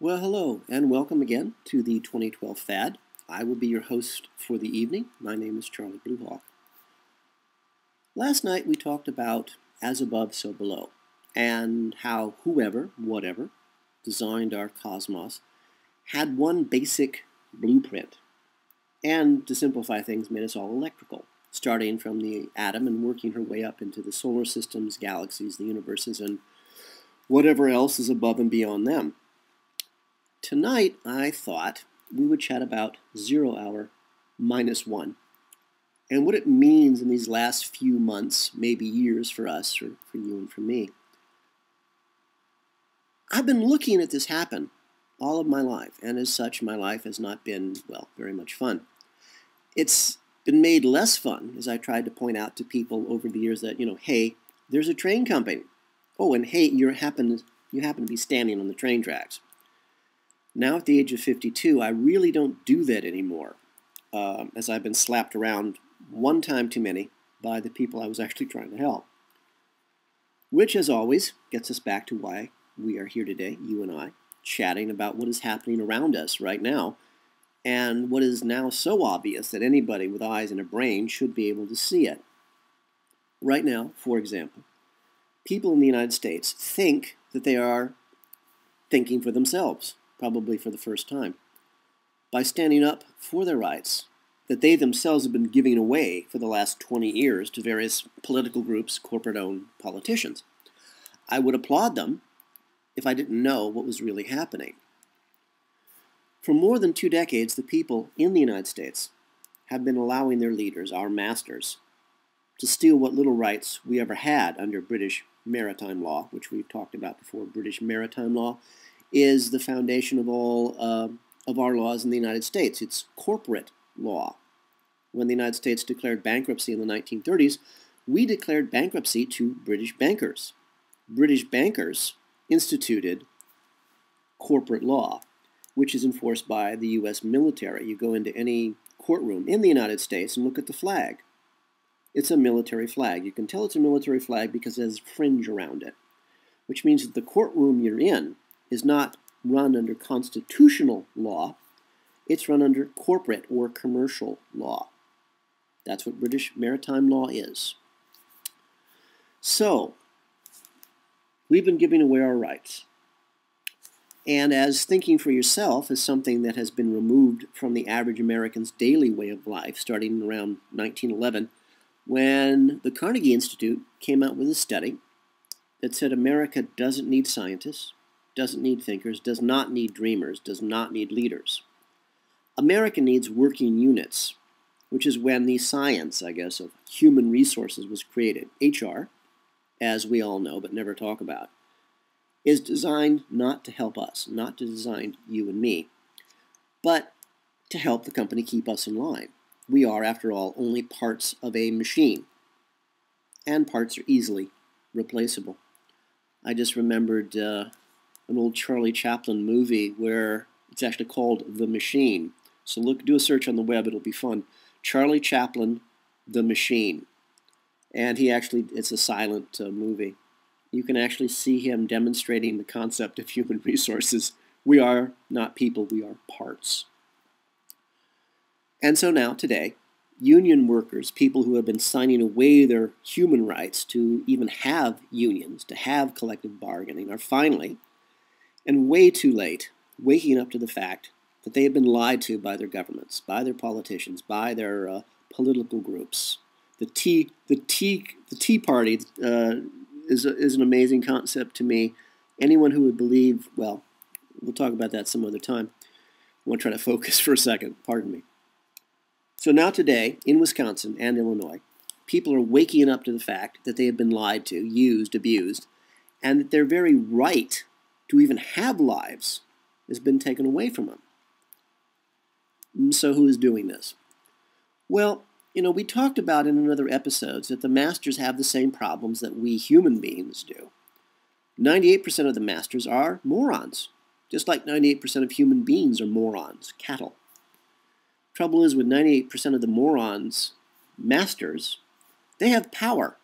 Well, hello, and welcome again to the 2012 Fad. I will be your host for the evening. My name is Charlie Bluehawk. Last night we talked about as above, so below, and how whoever, whatever, designed our cosmos had one basic blueprint, and to simplify things, made us all electrical, starting from the atom and working her way up into the solar systems, galaxies, the universes, and whatever else is above and beyond them. Tonight, I thought we would chat about 0 hour -1 and what it means in these last few months, maybe years for us, or for you and for me. I've been looking at this happen all of my life, and as such, my life has not been, well, very much fun. It's been made less fun as I tried to point out to people over the years that, hey, there's a train coming. Oh, and hey, you happen to be standing on the train tracks. Now at the age of 52, I really don't do that anymore, as I've been slapped around one time too many by the people I was actually trying to help. Which, as always, gets us back to why we are here today, you and I, chatting about what is happening around us right now, and what is now so obvious that anybody with eyes and a brain should be able to see it. Right now, for example, people in the United States think that they are thinking for themselves, probably for the first time, by standing up for their rights that they themselves have been giving away for the last 20 years to various political groups, corporate-owned politicians. I would applaud them if I didn't know what was really happening. For more than 2 decades, the people in the United States have been allowing their leaders, our masters, to steal what little rights we ever had under British maritime law, which we've talked about before. British maritime law is the foundation of all of our laws in the United States. It's corporate law. When the United States declared bankruptcy in the 1930s, we declared bankruptcy to British bankers. British bankers instituted corporate law, which is enforced by the U.S. military. You go into any courtroom in the United States and look at the flag. It's a military flag. You can tell it's a military flag because it has fringe around it, which means that the courtroom you're in is not run under constitutional law, it's run under corporate or commercial law. That's what British maritime law is. So, we've been giving away our rights. And as thinking for yourself is something that has been removed from the average American's daily way of life, starting around 1911, when the Carnegie Institute came out with a study that said America doesn't need scientists, doesn't need thinkers, does not need dreamers, does not need leaders. America needs working units, which is when the science, I guess, of human resources was created. HR, as we all know but never talk about, is designed not to help us, not to design you and me, but to help the company keep us in line. We are, after all, only parts of a machine, and parts are easily replaceable. I just remembered an old Charlie Chaplin movie where it's actually called The Machine. So do a search on the web, it'll be fun. Charlie Chaplin, The Machine. And it's a silent movie. You can actually see him demonstrating the concept of human resources. We are not people, we are parts. And so now, today, union workers, people who have been signing away their human rights to even have unions, to have collective bargaining, are finally, and way too late, waking up to the fact that they have been lied to by their governments, by their politicians, by their political groups. The Tea Party is an amazing concept to me. Anyone who would believe, well, we'll talk about that some other time. I want to try to focus for a second, pardon me. So now today, in Wisconsin and Illinois, people are waking up to the fact that they have been lied to, used, abused, and that their very right to even have lives has been taken away from them. So who is doing this? Well, we talked about in other episodes that the masters have the same problems that we human beings do. 98% of the masters are morons, just like 98% of human beings are morons, cattle. Trouble is with 98% of the morons, masters, they have power.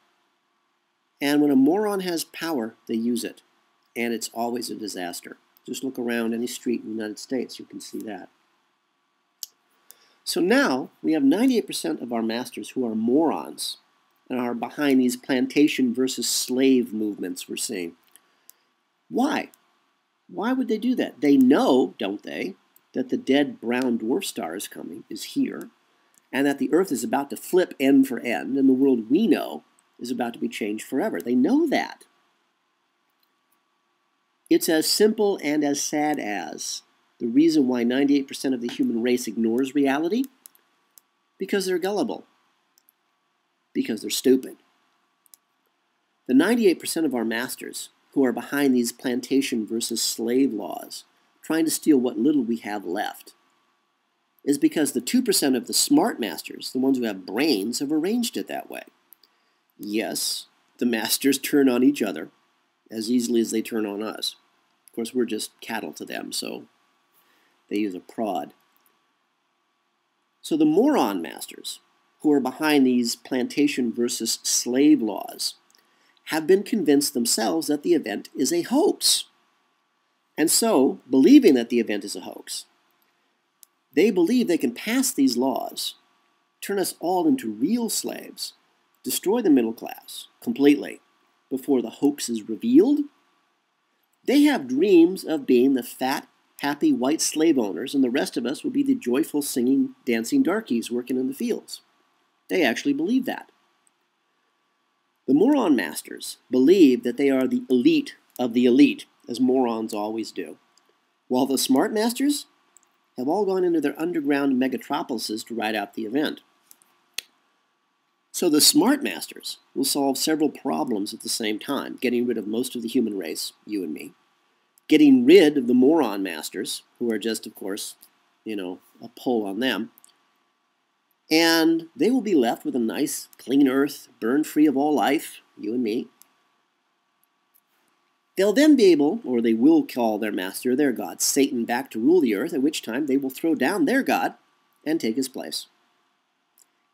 And when a moron has power, they use it. And it's always a disaster. Just look around any street in the United States, you can see that. So now we have 98% of our masters who are morons and are behind these plantation versus slave movements we're seeing. Why? Why would they do that? They know, don't they, that the dead brown dwarf star is here, and that the Earth is about to flip end for end, and the world we know is about to be changed forever. They know that. It's as simple and as sad as the reason why 98% of the human race ignores reality, because they're gullible, because they're stupid. The 98% of our masters who are behind these plantation versus slave laws, trying to steal what little we have left, is because the 2% of the smart masters, the ones who have brains, have arranged it that way. Yes, the masters turn on each other as easily as they turn on us. Of course, we're just cattle to them, so they use a prod. So the moron masters, who are behind these plantation versus slave laws, have been convinced themselves that the event is a hoax. And so, believing that the event is a hoax, they believe they can pass these laws, turn us all into real slaves, destroy the middle class completely before the hoax is revealed. They have dreams of being the fat, happy white slave owners, and the rest of us will be the joyful, singing, dancing darkies working in the fields. They actually believe that. The moron masters believe that they are the elite of the elite, as morons always do, while the smart masters have all gone into their underground megatropolises to ride out the event. So the smart masters will solve several problems at the same time, getting rid of most of the human race, you and me, getting rid of the moron masters, who are just, of course, a pull on them, and they will be left with a nice, clean earth, burned free of all life, you and me. They'll then be able, or they will call their master, their god, Satan, back to rule the earth, at which time they will throw down their god and take his place.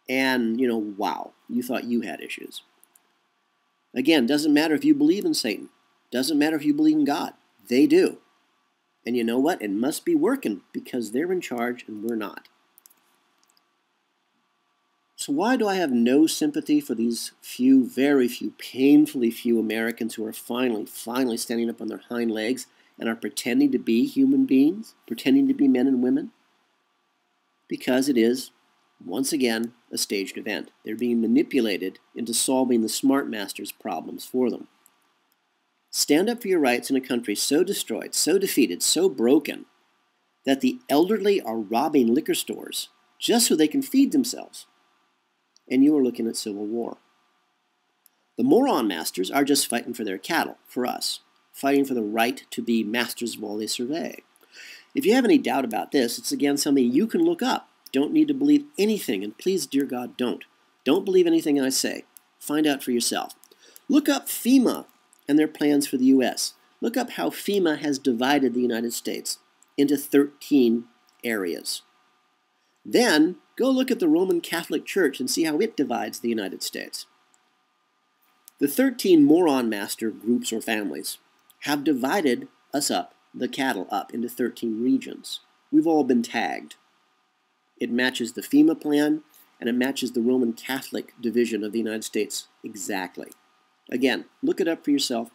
And, wow, you thought you had issues. Again, doesn't matter if you believe in Satan. Doesn't matter if you believe in God. They do. And you know what? It must be working because they're in charge and we're not. So why do I have no sympathy for these few, very few, painfully few Americans who are finally standing up on their hind legs and are pretending to be human beings, pretending to be men and women? Because it is, once again, a staged event. They're being manipulated into solving the smart masters' problems for them. Stand up for your rights in a country so destroyed, so defeated, so broken, that the elderly are robbing liquor stores just so they can feed themselves. And you are looking at civil war. The moron masters are just fighting for their cattle, for us, fighting for the right to be masters of all they survey. If you have any doubt about this, it's again something you can look up. Don't need to believe anything, and please, dear God, don't. Don't believe anything I say. Find out for yourself. Look up FEMA and their plans for the U.S. Look up how FEMA has divided the United States into 13 areas. Then, go look at the Roman Catholic Church and see how it divides the United States. The 13 moron master groups or families have divided us up, the cattle up, into 13 regions. We've all been tagged. It matches the FEMA plan, and it matches the Roman Catholic division of the United States exactly. Again, look it up for yourself.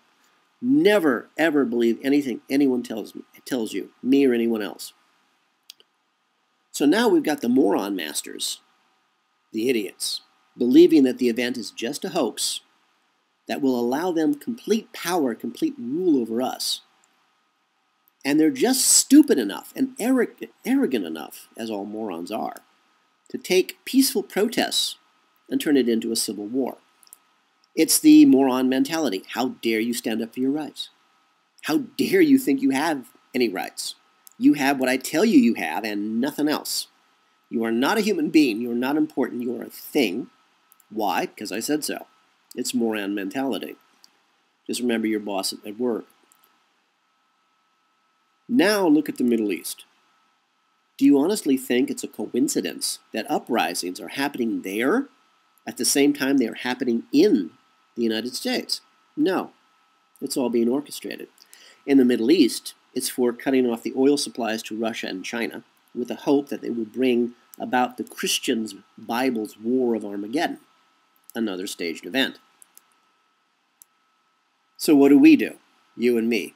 Never, ever believe anything anyone tells you, me or anyone else. So now we've got the moron masters, the idiots, believing that the event is just a hoax that will allow them complete power, complete rule over us. And they're just stupid enough and arrogant enough, as all morons are, to take peaceful protests and turn it into a civil war. It's the moron mentality. How dare you stand up for your rights? How dare you think you have any rights? You have what I tell you you have and nothing else. You are not a human being. You are not important. You are a thing. Why? Because I said so. It's moron mentality. Just remember your boss at work. Now look at the Middle East. Do you honestly think it's a coincidence that uprisings are happening there at the same time they are happening in the United States? No. It's all being orchestrated. In the Middle East, It's for cutting off the oil supplies to Russia and China with the hope that they will bring about the Christians' Bible's War of Armageddon, another staged event. So what do? You and me?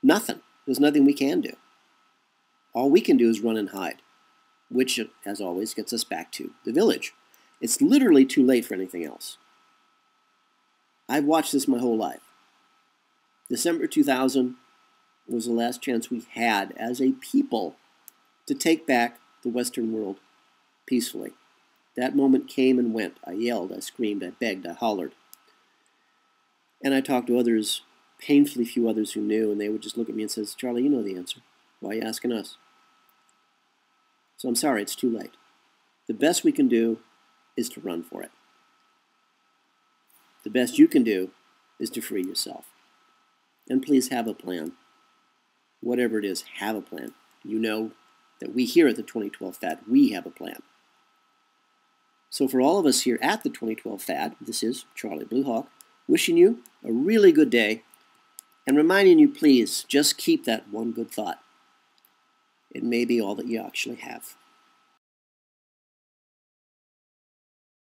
Nothing. There's nothing we can do. All we can do is run and hide, which, as always, gets us back to the village. It's literally too late for anything else. I've watched this my whole life. December 2000 was the last chance we had as a people to take back the Western world peacefully. That moment came and went. I yelled, I screamed, I begged, I hollered. And I talked to others, painfully few others who knew, and they would just look at me and say, Charlie, you know the answer. Why are you asking us? So I'm sorry, it's too late. The best we can do is to run for it. The best you can do is to free yourself. And please have a plan. Whatever it is, have a plan. You know that we here at the 2012 FAD, we have a plan. So for all of us here at the 2012 FAD, this is Charlie Bluehawk, wishing you a really good day and reminding you, please, just keep that one good thought. It may be all that you actually have.